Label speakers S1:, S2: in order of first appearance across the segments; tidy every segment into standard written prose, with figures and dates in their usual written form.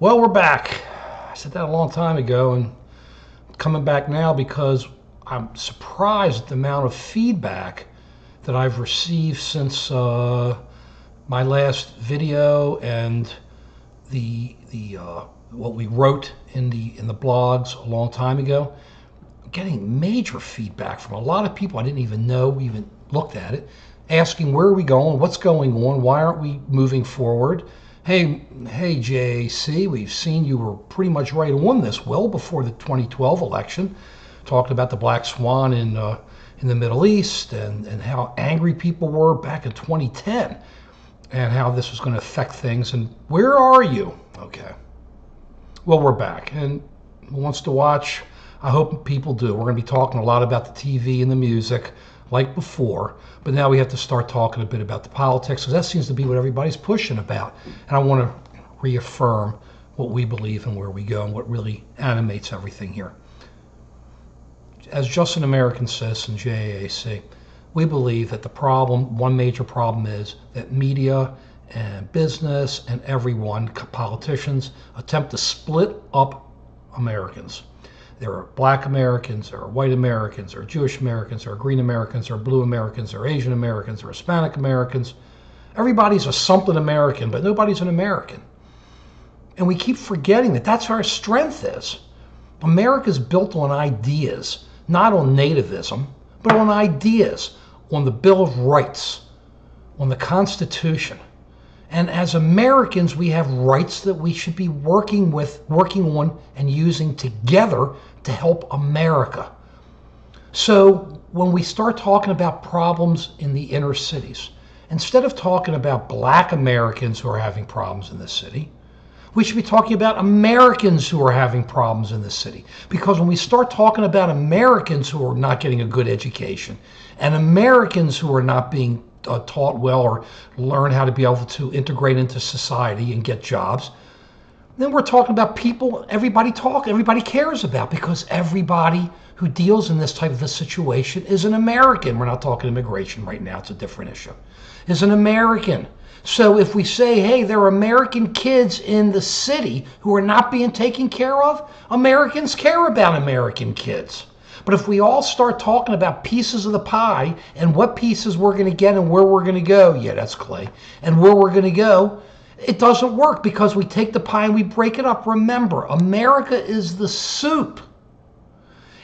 S1: Well, we're back. I said that a long time ago, and I'm coming back now because I'm surprised at the amount of feedback that I've received since my last video and the what we wrote in the blogs a long time ago. I'm getting major feedback from a lot of people I didn't even know even looked at it, asking where are we going, what's going on, why aren't we moving forward? Hey, JAC, we've seen you were pretty much right on this well before the 2012 election. Talked about the black swan in the Middle East and how angry people were back in 2010 and how this was going to affect things. And where are you? Okay. Well, we're back. And who wants to watch? I hope people do. We're going to be talking a lot about the TV and the music like before, but now we have to start talking a bit about the politics because that seems to be what everybody's pushing about. And I want to reaffirm what we believe and where we go and what really animates everything here. As just an American citizen, JAC, we believe that the problem, one major problem, is that media and business and everyone, politicians, attempt to split up Americans. There are black Americans, there are white Americans, there are Jewish Americans, there are green Americans, there are blue Americans, there are Asian Americans, there are Hispanic Americans. Everybody's a something American, but nobody's an American. And we keep forgetting that that's where our strength is. America's built on ideas, not on nativism, but on ideas, on the Bill of Rights, on the Constitution. And as Americans, we have rights that we should be working on and using together to help America. So when we start talking about problems in the inner cities, instead of talking about black Americans who are having problems in the city, we should be talking about Americans who are having problems in the city. Because when we start talking about Americans who are not getting a good education and Americans who are not being taught well or learn how to be able to integrate into society and get jobs, then we're talking about people everybody cares about, because everybody who deals in this type of a situation is an American. We're not talking immigration right now, it's a different issue. Is an American. So if we say, hey, there are American kids in the city who are not being taken care of, Americans care about American kids. But if we all start talking about pieces of the pie and what pieces we're going to get and where we're going to go, yeah, that's Clay, and where we're going to go, it doesn't work, because we take the pie and we break it up. Remember, America is the soup.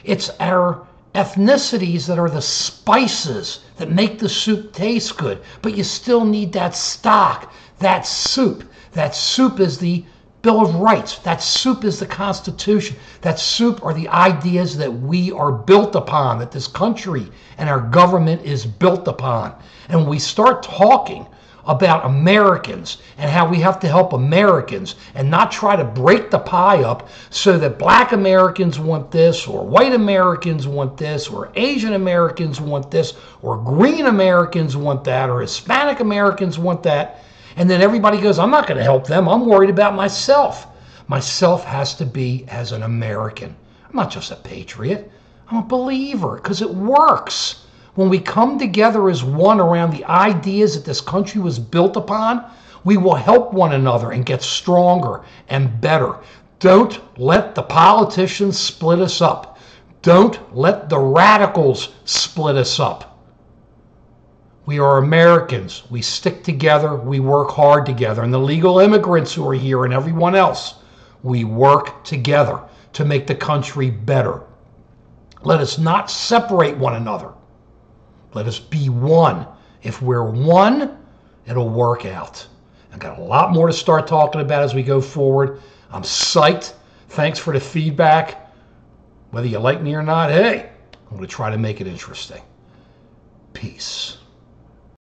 S1: It's our ethnicities that are the spices that make the soup taste good. But you still need that stock, that soup. That soup is the Bill of Rights. That soup is the Constitution. That soup are the ideas that we are built upon, that this country and our government is built upon. And when we start talking about Americans and how we have to help Americans and not try to break the pie up so that black Americans want this, or white Americans want this, or Asian Americans want this, or green Americans want that, or Hispanic Americans want that, and then everybody goes, I'm not going to help them, I'm worried about myself. Myself has to be as an American. I'm not just a patriot, I'm a believer, because it works. When we come together as one around the ideas that this country was built upon, we will help one another and get stronger and better. Don't let the politicians split us up. Don't let the radicals split us up. We are Americans. We stick together. We work hard together. And the legal immigrants who are here and everyone else, we work together to make the country better. Let us not separate one another. Let us be one. If we're one, it'll work out. I've got a lot more to start talking about as we go forward. I'm psyched. Thanks for the feedback. Whether you like me or not, hey, I'm going to try to make it interesting. Peace.